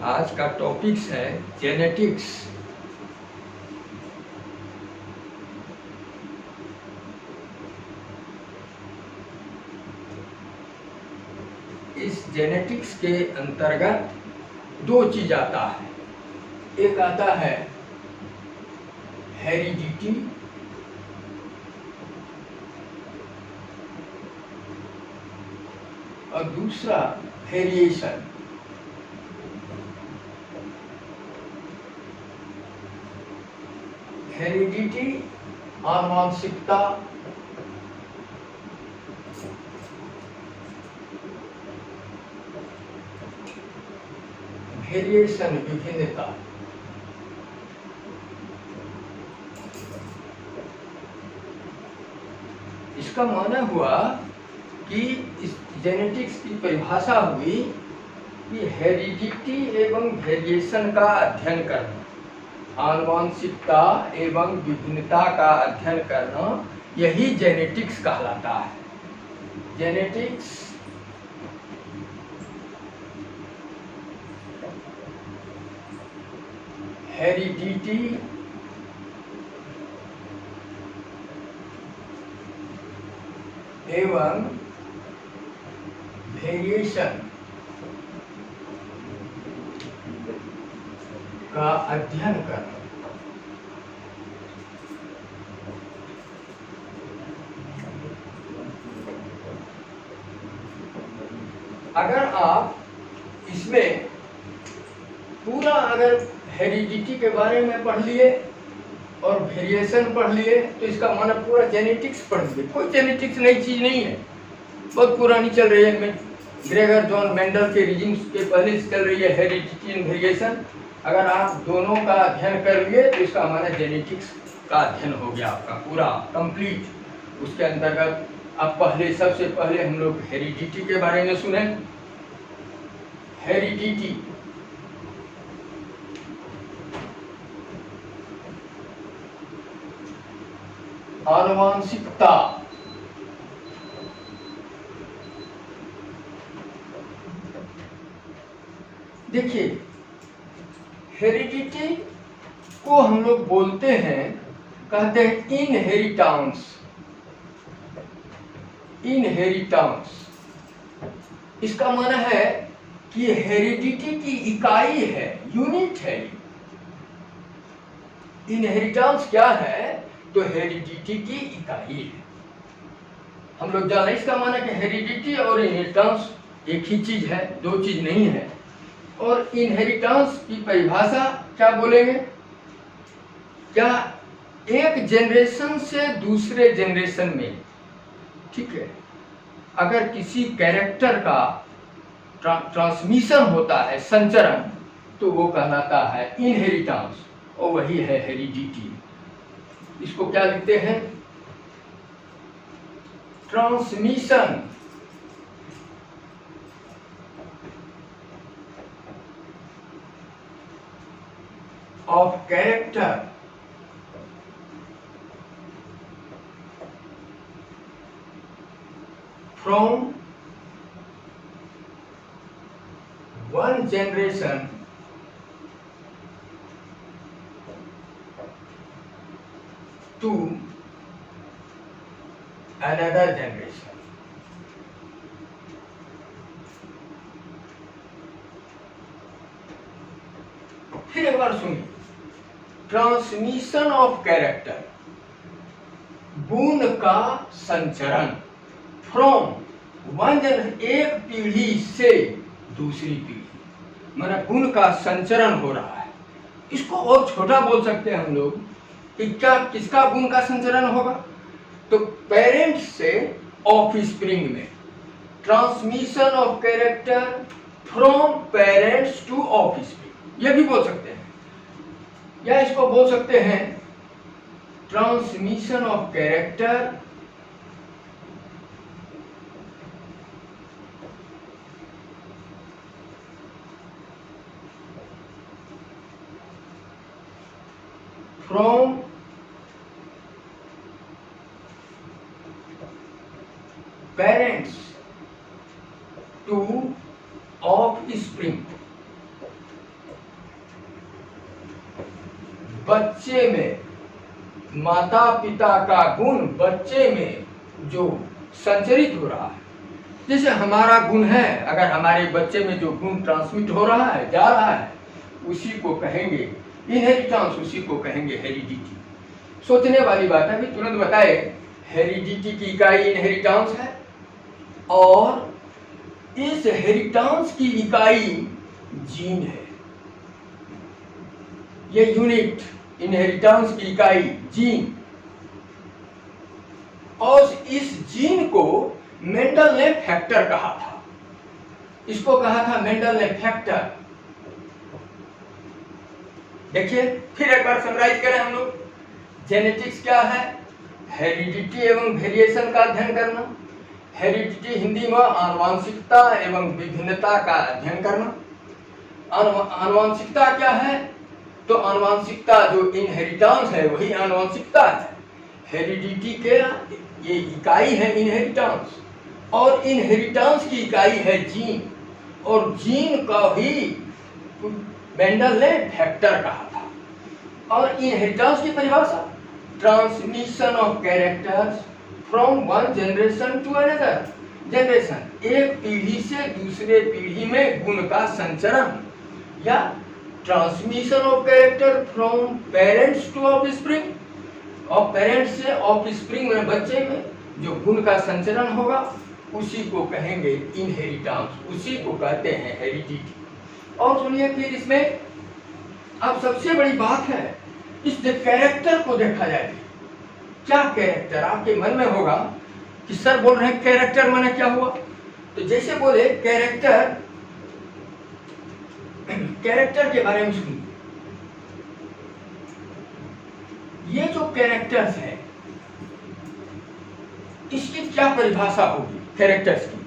आज का टॉपिक्स है जेनेटिक्स। इस जेनेटिक्स के अंतर्गत दो चीज आता है। एक आता है हेरिडिटी और दूसरा वेरिएशन। हेरिडिटी आनुवंशिकता, वेरिएशन विभिन्नता। इसका माना हुआ कि इस जेनेटिक्स की परिभाषा हुई कि हेरिडिटी एवं वेरिएशन का अध्ययन करना, आनुवंशिकता एवं विभिन्नता का अध्ययन करना, यही जेनेटिक्स कहलाता है। जेनेटिक्स हेरिडिटी एवं वेरिएशन का अध्ययन करना। अगर आप इसमें पूरा अगर हेरिडिटी के बारे में पढ़ लिए और वेरिएशन पढ़ लिए तो इसका माना पूरा जेनेटिक्स पढ़ लिए। कोई जेनेटिक्स नई चीज नहीं है, बहुत पुरानी चल रही है। ग्रेगर जॉन मेंडल के रीजनिंग के पहले से चल रही है हेरिडिटी एंड वेरिएशन। अगर आप दोनों का अध्ययन कर लिए तो इसका माना जेनेटिक्स का अध्ययन हो गया आपका पूरा कंप्लीट। उसके अंतर्गत अब सबसे पहले हम लोग हेरिडिटी के बारे में सुने। हेरिडिटी आनुवंशिकता। देखिए, हेरिडिटी को हम लोग बोलते हैं, कहते हैं इनहेरिटेंस। इनहेरिटेंस इसका माना है कि हेरिडिटी की इकाई है, यूनिट है। इनहेरिटेंस क्या है? तो हेरिडिटी की इकाई है। हम लोग जाने इसका माना कि हेरिडिटी और इनहेरिटेंस एक ही चीज है, दो चीज नहीं है। और इनहेरिटेंस की परिभाषा क्या बोलेंगे? क्या एक जनरेशन से दूसरे जनरेशन में, ठीक है, अगर किसी कैरेक्टर का ट्रांसमिशन होता है, संचरण, तो वो कहलाता है इनहेरिटेंस, और वही है हेरिडिटी। इसको क्या लिखते हैं? Transmission of character from one generation to another generation। फिर एक बार सुनिए, ट्रांसमिशन ऑफ कैरेक्टर, गुण का संचरण, फ्रॉम वन जनरेशन, एक पीढ़ी से दूसरी पीढ़ी, माना गुण का संचरण हो रहा है। इसको और छोटा बोल सकते हैं हम लोग कि क्या किसका गुण का संचरण होगा? तो पेरेंट्स से ऑफस्प्रिंग में, transmission of character from parents to offspring, ये भी बोल सकते हैं। या इसको बोल सकते हैं transmission of character from parents to offspring. बच्चे में माता पिता का गुण बच्चे में जो संचरित हो रहा है, जैसे हमारा गुण है, अगर हमारे बच्चे में जो गुण ट्रांसमिट हो रहा है, जा रहा है, उसी को कहेंगे इनहेरिटेंस, उसी को कहेंगे हेरिडिटी। सोचने वाली बात है, अभी तुरंत बताए, हेरिडिटी की इकाई इनहेरिटेंस है और इस हेरिटेंस की इकाई जीन है। ये यूनिट, इनहेरिटेंस की इकाई जीन, और इस जीन को मेंडल ने फैक्टर कहा था। इसको कहा था मेंडल ने फैक्टर। देखिए फिर एक बार समराइज करें हम लोग। जेनेटिक्स क्या है? हेरिडिटी एवं वेरिएशन का अध्ययन करना। हेरिडिटी हिंदी में आनुवंशिकता एवं विभिन्नता का अध्ययन करना। आनुवंशिकता क्या है? तो आनुवंशिकता जो इनहेरिटेंस है वही आनुवंशिकता है। हेरिडिटी के ये इकाई है इनहेरिटेंस, और इनहेरिटेंस की इकाई है जीन, और जीन का ही मेंडल ने फैक्टर कहा था। और इनहेरिटेंस की परिभाषा, transmission of characters from one generation to another generation, एक पीढ़ी से दूसरे पीढ़ी में गुण का संचरण, या transmission of character from parents to offspring, और पेरेंट्स से ऑफस्प्रिंग में बच्चे में जो गुण का संचरण होगा उसी को कहेंगे इनहेरिटेंस, उसी को कहते हैं हेरिडिटी। और सुनिए फिर इसमें अब सबसे बड़ी बात है, इस कैरेक्टर को देखा जाए। क्या कैरेक्टर? आपके मन में होगा कि सर बोल रहे हैं कैरेक्टर माने क्या हुआ? तो जैसे बोले कैरेक्टर, कैरेक्टर के बारे में सुनिए। ये जो कैरेक्टर्स है इसकी क्या परिभाषा होगी कैरेक्टर्स की?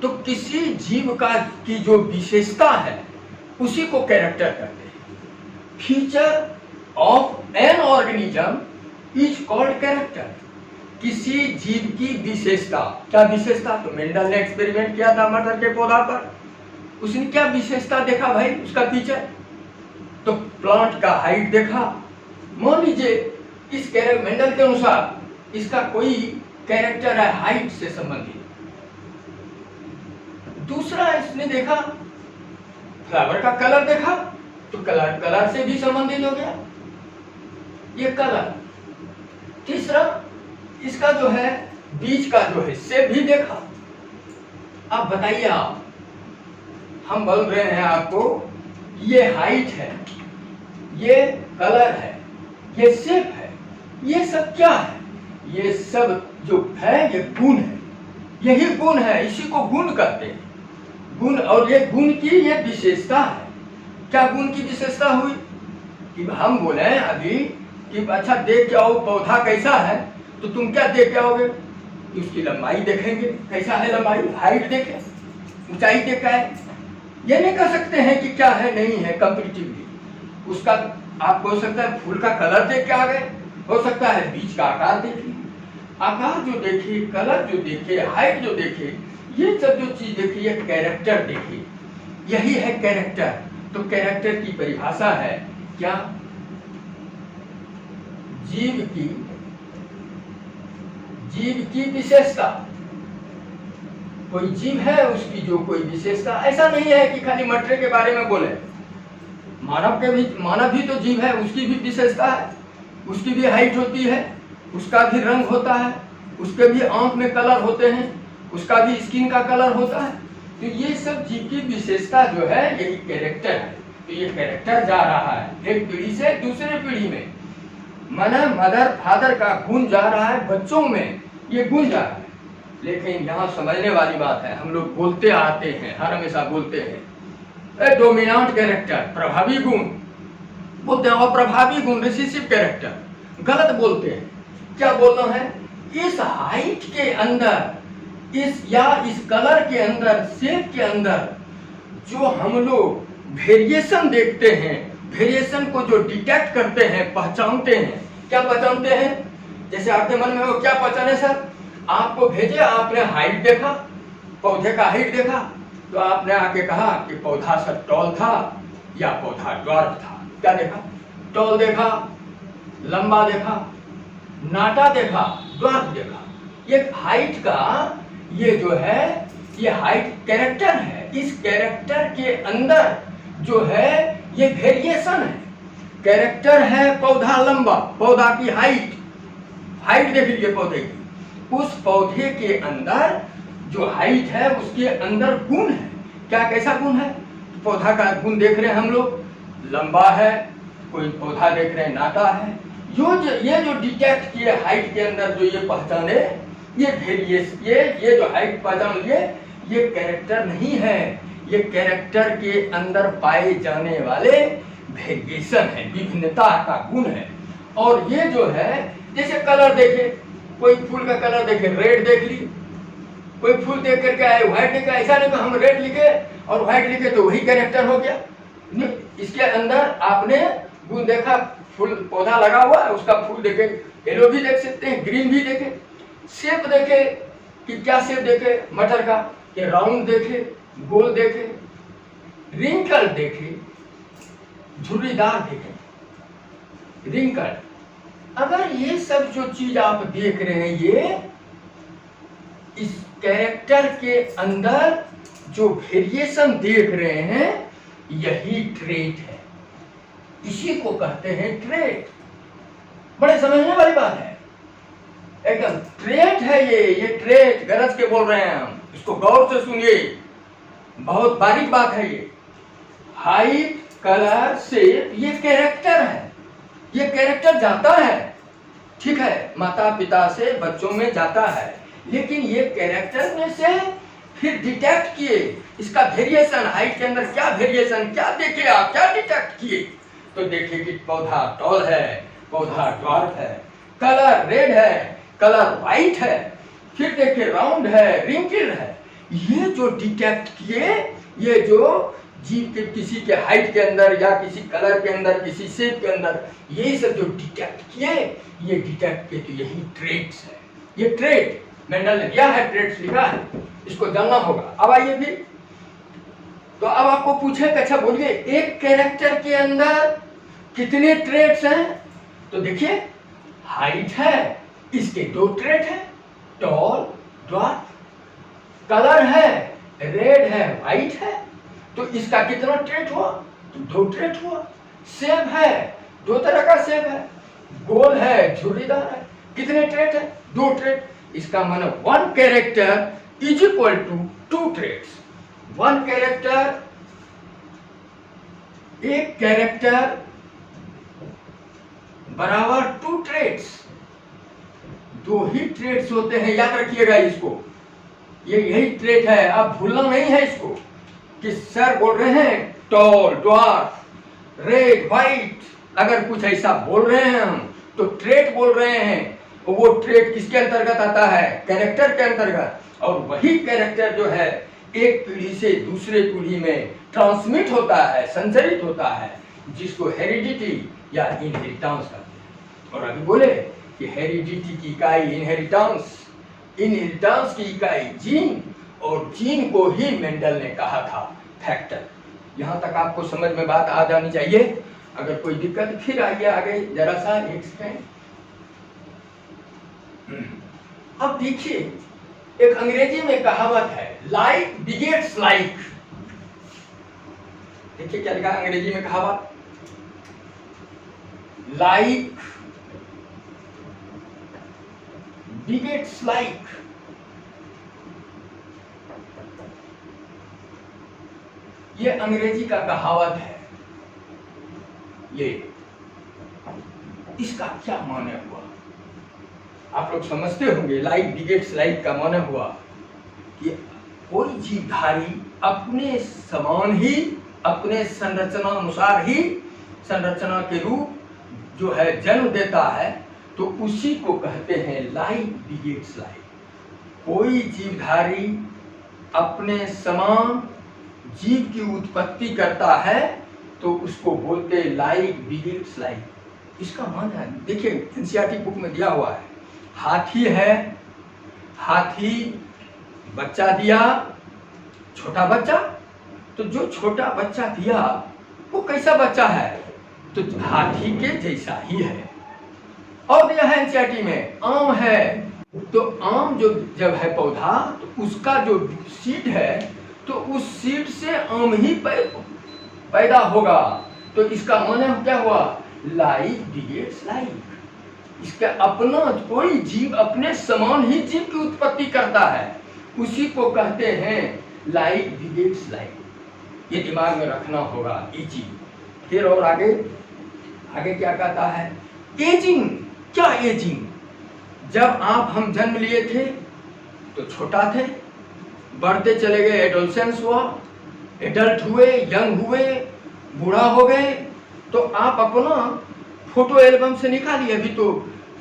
तो किसी जीव का की जो विशेषता है उसी को कैरेक्टर कहते हैं। Feature of an organism is called character. किसी जीव की विशेषता, क्या विशेषता? तो मेंडल ने एक्सपेरिमेंट किया था मटर के पौधा पर, उसने क्या विशेषता देखा भाई? उसका फीचर, तो प्लांट का हाइट देखा। मान लीजिए इस मेंडल के अनुसार इसका कोई कैरेक्टर है हाइट से संबंधित। दूसरा इसने देखा फ्लावर का कलर देखा, तो कलर से भी संबंधित हो गया ये कलर। तीसरा इसका जो है बीज का जो है शेप भी देखा। अब बताइए आप, हम बोल रहे हैं आपको ये हाइट है, ये कलर है, ये शेप है, ये सब क्या है? ये सब जो है ये गुण है, यही गुण है, इसी को गुण कहते हैं। गुण, और ये गुण की ये विशेषता है। क्या गुण की विशेषता हुई कि हम बोले अभी कि अच्छा देख के आओ पौधा कैसा है, तो तुम क्या देख के आओगे? उसकी लंबाई देखेंगे, कैसा है लंबाई, हाइट देखें, ऊंचाई देखा है। ये नहीं कह सकते हैं कि क्या है नहीं है कंपैरेटिवली। उसका आप हो सकता है फूल का कलर देख के आ गए, हो सकता है बीज का आकार देखिए, आकार जो देखिए, कलर जो देखे, हाइट जो देखे, ये सब जो चीज देखिए, ये कैरेक्टर देखिए, यही है कैरेक्टर। तो कैरेक्टर की परिभाषा है क्या? जीव की विशेषता। कोई जीव है उसकी जो कोई विशेषता, ऐसा नहीं है कि खाली मटर के बारे में बोले। मानव भी तो जीव है, उसकी भी विशेषता है, उसकी भी हाइट होती है, उसका भी रंग होता है, उसके भी आंख में कलर होते हैं, उसका भी स्किन का कलर होता है। तो ये सब जीव की विशेषता जो है यही कैरेक्टर है। तो ये कैरेक्टर जा रहा है एक पीढ़ी से दूसरे पीढ़ी में, माना मदर फादर का गुण जा रहा है बच्चों में, ये गुण जा रहा है। लेकिन यहाँ समझने वाली बात है, हम लोग बोलते आते हैं, हर हमेशा बोलते हैं डोमिनेंट कैरेक्टर, प्रभावी गुण बोलते हैं, और प्रभावी गुण रिसेसिव कैरेक्टर गलत बोलते हैं। क्या बोलना है? इस हाइट के अंदर, इस कलर के अंदर, शेप के अंदर जो हम लोग वेरिएशन देखते हैं, वेरिएशन को जो डिटेक्ट करते हैं, पहचानते हैं, क्या पहचानते हैं? जैसे आपके मन में हो क्या पहचाने सर? आपको भेजे, आपने हाइट देखा, पौधे का हाइट देखा, तो आपने आके कहा कि पौधा सर टॉल था या पौधा ड्वार्फ था। क्या देखा? टॉल देखा, लंबा देखा, नाटा देखा, ड्वार्फ देखा। ये हाइट का ये जो है ये हाइट कैरेक्टर है। इस कैरेक्टर के अंदर जो है ये वेरिएशन है। कैरेक्टर है पौधा लंबा, पौधा की हाइट, हाइट देख लीजिए पौधे की। उस पौधे के अंदर जो हाइट है उसके अंदर गुण है। क्या कैसा गुण है? पौधा का गुण देख रहे हैं हम लोग, लंबा है, कोई पौधा देख रहे हैं नाटा है। ये जो डिटेक्ट किए हाइट के अंदर जो ये पहचाने, ये वेरिएशन, ये जो हाइट पहचान लिए, ये कैरेक्टर नहीं है, ये कैरेक्टर के अंदर पाए जाने वाले वेरिएशन है, विभिन्नता का गुण है। और ये जो है जैसे कलर देखे, कोई फूल का कलर देखे, रेड देख ली, कोई फूल देख करके आए व्हाइट लिखा, ऐसा नहीं कि हम रेड लिखे और व्हाइट लिखे तो वही कैरेक्टर हो गया। नहीं, इसके अंदर आपने गुण देखा, फूल पौधा लगा हुआ है उसका फूल देखे, येलो भी देख सकते हैं, ग्रीन भी देखे, शेप देखे कि क्या शेप देखे मटर का, कि राउंड देखे, गोल देखे, रिंकल देखे, झुर्रीदार देखे, रिंकल। अगर ये सब जो चीज आप देख रहे हैं, ये इस कैरेक्टर के अंदर जो वेरिएशन देख रहे हैं, यही ट्रेट है। इसी को कहते हैं ट्रेट। बड़े समझने वाली बात है, एकदम ट्रेट है ये ट्रेट गरज के बोल रहे हैं हम, इसको गौर से सुनिए, बहुत बारीक बात है ये। हाइट, कलर, शेप, ये कैरेक्टर है, ये कैरेक्टर जाता है, ठीक है, माता पिता से बच्चों में जाता है, लेकिन ये कैरेक्टर में से फिर डिटेक्ट किए इसका वेरिएशन, हाइट के अंदर क्या वेरिएशन, क्या देखे आप, क्या डिटेक्ट किए, तो देखिए कि पौधा टॉल है, पौधा ड्वार्फ है, कलर रेड है, कलर व्हाइट है, फिर देखिए राउंड है, रिंकल है। ये जो डिटेक्ट किए, ये जो जीव के किसी के हाइट के अंदर या किसी कलर के अंदर, किसी शेप के अंदर, यही सब जो डिटेक्ट किए, ये डिटेक्ट किए, तो यही ट्रेट्स है। ये ट्रेट मेंडल ने दिया है, ट्रेट्स लिखा है, इसको जानना होगा। अब आइए भी, तो अब आपको पूछे कि अच्छा बोलिए एक कैरेक्टर के अंदर कितने ट्रेट्स हैं? तो देखिए हाइट है, इसके 2 ट्रेट हैं, टॉल, ड्वार्फ, कलर है, रेड है, व्हाइट है, तो इसका कितना ट्रेट हुआ? तो 2 ट्रेट हुआ। शेप है, 2 तरह का शेप है, गोल है, झुर्रीदार है, कितने ट्रेट है? 2 ट्रेट। इसका मतलब 1 character is equal to 2 traits. 1 character, एक कैरेक्टर बराबर 2 ट्रेट्स। 2 ही ट्रेट्स होते हैं, याद रखिएगा इसको, ये यही ट्रेट है, अब भूलना नहीं है इसको कि सर बोल रहे हैं टॉल, ड्वार्फ, रेड, व्हाइट, अगर कुछ ऐसा बोल रहे हैं हम तो ट्रेट बोल रहे हैं, वो ट्रेट किसके अंतर्गत आता है? कैरेक्टर के अंतर्गत। और वही कैरेक्टर जो है एक पीढ़ी से दूसरे पीढ़ी में ट्रांसमिट होता है, संचरित होता है, जिसको हेरिडिटी या इनहेरिटेंस कहते हैं। और अभी बोले कि हेरिडिटी की इकाई इनहेरिटेंस, इनहेरिटेंस की इकाई जीन, और जीन को ही मेंडल ने कहा था फैक्टर। यहाँ तक आपको समझ में बात आ जानी चाहिए। अगर कोई दिक्कत फिर आइए आगे जरा सा एक सेकेंड। अब देखिए एक अंग्रेजी में कहावत है, लाइक बिगेट्स लाइक। देखिए क्या लिखा अंग्रेजी में कहावत, लाइक बिगेट्स लाइक। ये अंग्रेजी का कहावत है। ये इसका क्या माने हुआ आप लोग समझते होंगे। लाइक बिगेट्स लाइक का माने हुआ कि कोई जीवधारी अपने समान ही, अपने संरचना अनुसार ही, संरचना के रूप जो है जन्म देता है, तो उसी को कहते हैं लाइक बिगेट्स लाइक। कोई जीवधारी अपने समान जीव की उत्पत्ति करता है तो उसको बोलते लाइक बिगेट्स लाइक। इसका मान है, देखिए एनसीईआरटी बुक में दिया हुआ है, हाथी है, हाथी बच्चा दिया, छोटा बच्चा, तो जो छोटा बच्चा दिया वो कैसा बच्चा है? तो हाथी के जैसा ही है। और दिया है एनसीईआरटी में, आम है तो आम जो जब है पौधा तो उसका जो सीड है तो उस सीड से आम ही पैदा होगा। तो इसका माने क्या हुआ, लाइक बिगेट्स लाइक। इसका अपना कोई जीव अपने समान ही जीव की उत्पत्ति करता है, उसी को कहते हैं लाइक बिगेट्स लाइक। ये दिमाग में रखना होगा ये चीज। फिर और आगे आगे क्या कहता है, एजिंग। क्या एजिंग, जब आप हम जन्म लिए थे तो छोटा थे, बढ़ते चले गए, एडोलसेंस हुआ, एडल्ट हुए, यंग हुए, बूढ़ा हो गए, तो आप अपना फोटो एल्बम से निकालिए। अभी तो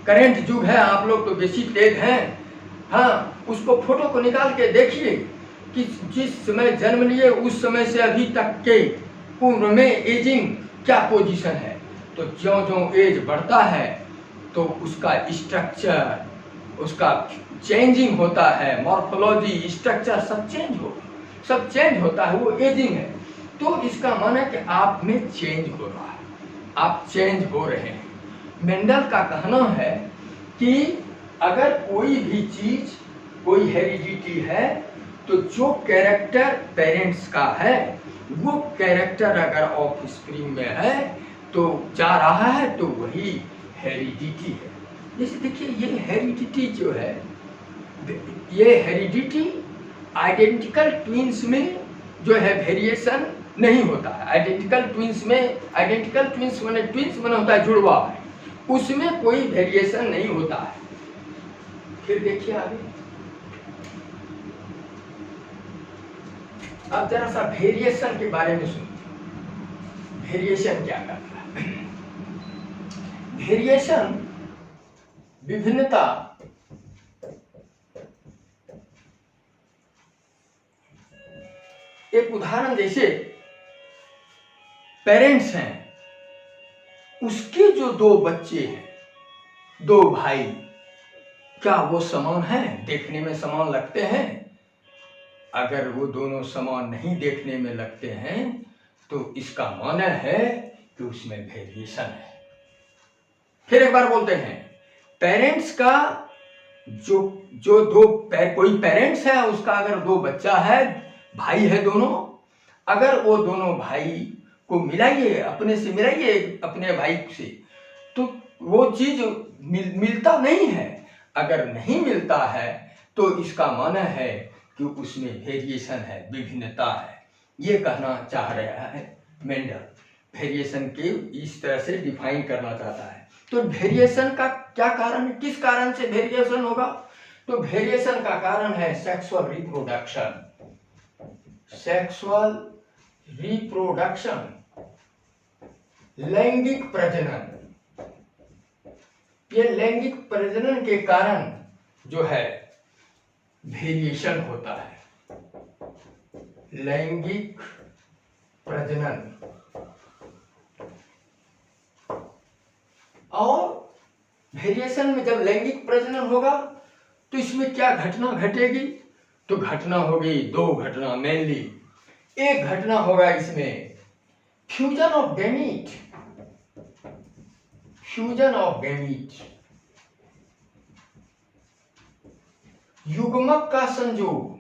करेंट युग है, आप लोग तो बेसी तेज हैं, हाँ, उसको फोटो को निकाल के देखिए कि जिस समय जन्म लिए उस समय से अभी तक के उम्र में एजिंग क्या पोजीशन है। तो ज्यों ज्यों एज बढ़ता है तो उसका स्ट्रक्चर, उसका चेंजिंग होता है, मॉर्फोलॉजी, स्ट्रक्चर सब चेंज होता है, वो एजिंग है। तो इसका माना कि आप में चेंज हो रहा है, आप चेंज हो रहे हैं। मेंडल का कहना है कि अगर कोई भी चीज, कोई हेरिडिटी है तो जो कैरेक्टर पेरेंट्स का है वो कैरेक्टर अगर ऑफ स्प्रिंग में है तो जा रहा है तो वही हेरिडिटी है। जैसे देखिए ये हेरिडिटी जो है, ये हेरिडिटी आइडेंटिकल ट्विंस में जो है वेरिएशन नहीं होता है। आइडेंटिकल ट्विंस में, आइडेंटिकल ट्विंस माने ट्विंस माने होता है जुड़वा, उसमें कोई वेरिएशन नहीं होता है। फिर देखिए आगे, अब जरा सा वेरिएशन के बारे में सुनिए। वेरिएशन क्या करता है? वेरिएशन विभिन्नता, एक उदाहरण जैसे पेरेंट्स हैं, उसके जो दो बच्चे हैं, दो भाई, क्या वो समान हैं, देखने में समान लगते हैं? अगर वो दोनों समान नहीं देखने में लगते हैं तो इसका माना है कि उसमें वेरिएशन है। फिर एक बार बोलते हैं, पेरेंट्स का जो जो दो कोई पेरेंट्स है, उसका अगर दो बच्चा है, भाई है दोनों, अगर वो दोनों भाई को मिलाइए, अपने से मिलाइए अपने भाई से, तो वो चीज मिलता नहीं है। अगर नहीं मिलता है तो इसका माना है कि उसमें वेरिएशन है, विभिन्नता है। ये कहना चाह रहा है मेंडल, वेरिएशन के इस तरह से डिफाइन करना चाहता है। तो वेरिएशन का क्या कारण है, किस कारण से वेरिएशन होगा? तो वेरिएशन का कारण है सेक्सुअल रिप्रोडक्शन। सेक्सुअल रिप्रोडक्शन, लैंगिक प्रजनन। ये लैंगिक प्रजनन के कारण जो है वेरिएशन होता है। लैंगिक प्रजनन, और वेरिएशन में जब लैंगिक प्रजनन होगा तो इसमें क्या घटना घटेगी? तो घटना होगी, दो घटना मेनली। एक घटना होगा इसमें fusion of gamete, fusion of gamete, युग्मक का संयोग।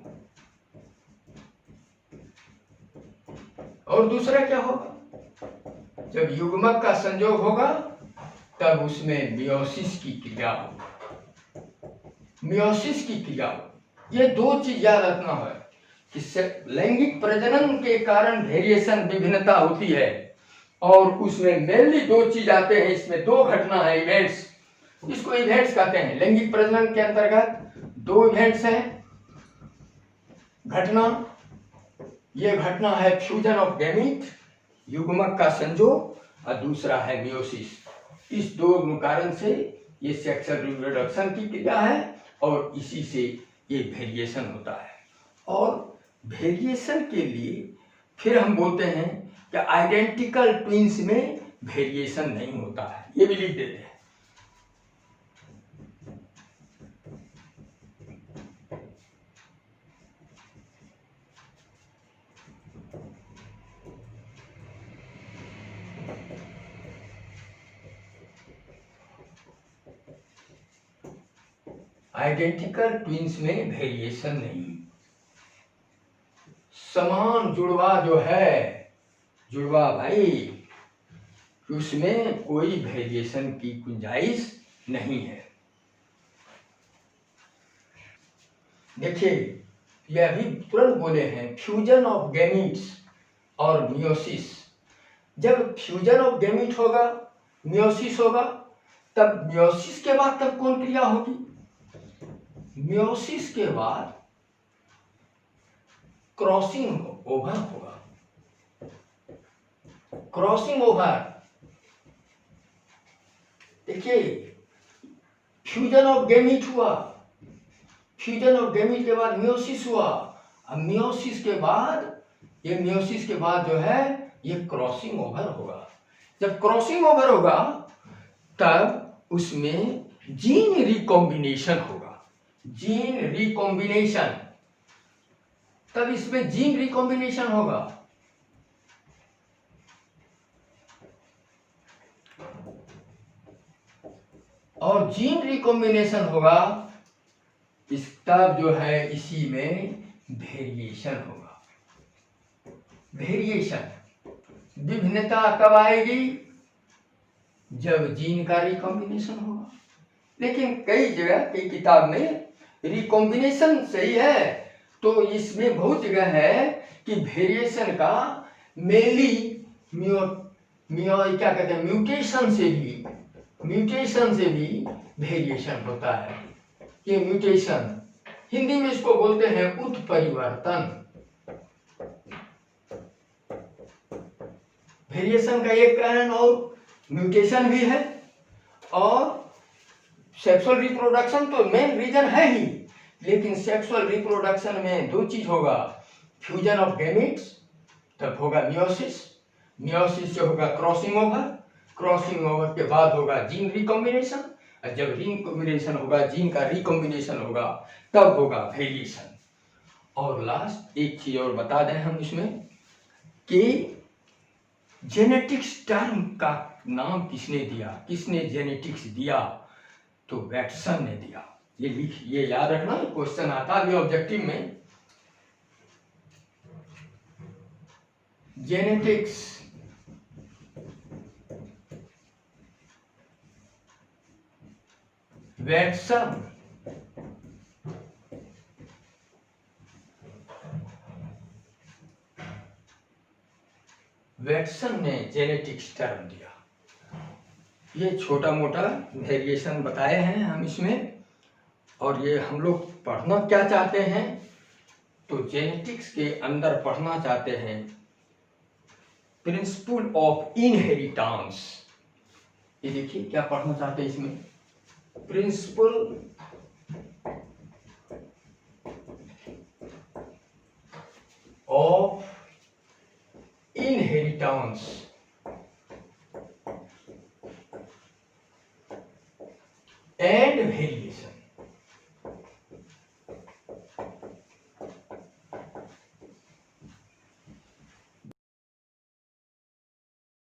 और दूसरा क्या होगा? जब युग्मक का संयोग होगा तब उसमें मियोसिस की क्रिया होगी। मियोसिस की क्रिया, ये दो चीज याद रखना है कि लैंगिक प्रजनन के कारण वेरिएशन, विभिन्नता होती है, और उसमें मेनली दो चीज आते हैं, इसमें दो घटना है, इवेंट्स, इसको इवेंट्स कहते हैं। लैंगिक प्रजनन के अंतर्गत दो इवेंट्स हैं, घटना। ये घटना है फ्यूजन ऑफ गैमीट, युग्मक का संयोग, और दूसरा है मियोसिस। इस दो कारण से ये सेक्सुअल रिप्रोडक्शन की क्रिया है और इसी से ये वेरिएशन होता है। और वेरिएशन के लिए फिर हम बोलते हैं कि आइडेंटिकल ट्विंस में वेरिएशन नहीं होता है, ये भी लिख देते हैं। आइडेंटिकल ट्विंस में वेरिएशन नहीं। समान जुड़वा जो है, जुड़वा भाई, उसमें कोई वेरिएशन की गुंजाइश नहीं है। देखिए, ये अभी तुरंत बोले हैं फ्यूजन ऑफ गैमीट्स और मियोसिस। जब फ्यूजन ऑफ गैमीट होगा, मियोसिस होगा, तब मियोसिस के बाद तब कौन क्रिया होगी? मियोसिस के बाद क्रॉसिंग ओवर होगा। क्रॉसिंग ओवर, देखिए, फ्यूजन ऑफ गैमीट हुआ, फ्यूजन ऑफ गैमीट के बाद मियोसिस हुआ। अब मियोसिस के बाद, ये मियोसिस के बाद जो है ये क्रॉसिंग ओवर होगा। जब क्रॉसिंग ओवर होगा तब उसमें जीन रिकॉम्बिनेशन होगा। जीन रिकॉम्बिनेशन, तब इसमें जीन रिकॉम्बिनेशन होगा। और जीन रिकॉम्बिनेशन होगा इस, तब जो है इसी में वेरिएशन होगा। वेरिएशन, विभिन्नता कब आएगी? जब जीन का रिकॉम्बिनेशन होगा। लेकिन कई जगह, कई किताब में रिकॉम्बिनेशन सही है, तो इसमें बहुत जगह है कि वेरिएशन का मेनली क्या कहते हैं, म्यूटेशन से भी वेरिएशन होता है। ये म्यूटेशन, हिंदी में इसको बोलते हैं उत्परिवर्तन। वेरिएशन का एक कारण और म्यूटेशन भी है, और सेक्सुअल रिप्रोडक्शन तो मेन रीजन है ही, लेकिन सेक्सुअल रिप्रोडक्शन में दो चीज होगा, फ्यूजन ऑफ गैमीट्स, तब होगा मियोसिस, मियोसिस से होगा क्रॉसिंग ओवर, क्रॉसिंग ओवर के बाद होगा जीन रिकॉम्बिनेशन, और जब रिकॉम्बिनेशन होगा, जीन का रिकॉम्बिनेशन होगा, तब होगा वेरिएशन। और लास्ट एक चीज और बता दें हम इसमें कि जेनेटिक्स टर्म का नाम किसने दिया, किसने जेनेटिक्स दिया? तो वैटसन ने दिया। ये याद रखना, क्वेश्चन आता भी ऑब्जेक्टिव में। जेनेटिक्स, वैटसन, वैटसन ने जेनेटिक्स टर्म दिया। ये छोटा मोटा वेरिएशन बताए हैं हम इसमें, और ये हम लोग पढ़ना क्या चाहते हैं, तो जेनेटिक्स के अंदर पढ़ना चाहते हैं प्रिंसिपल ऑफ इनहेरिटेंस। ये देखिए क्या पढ़ना चाहते हैं इसमें, principle of inheritance and variation.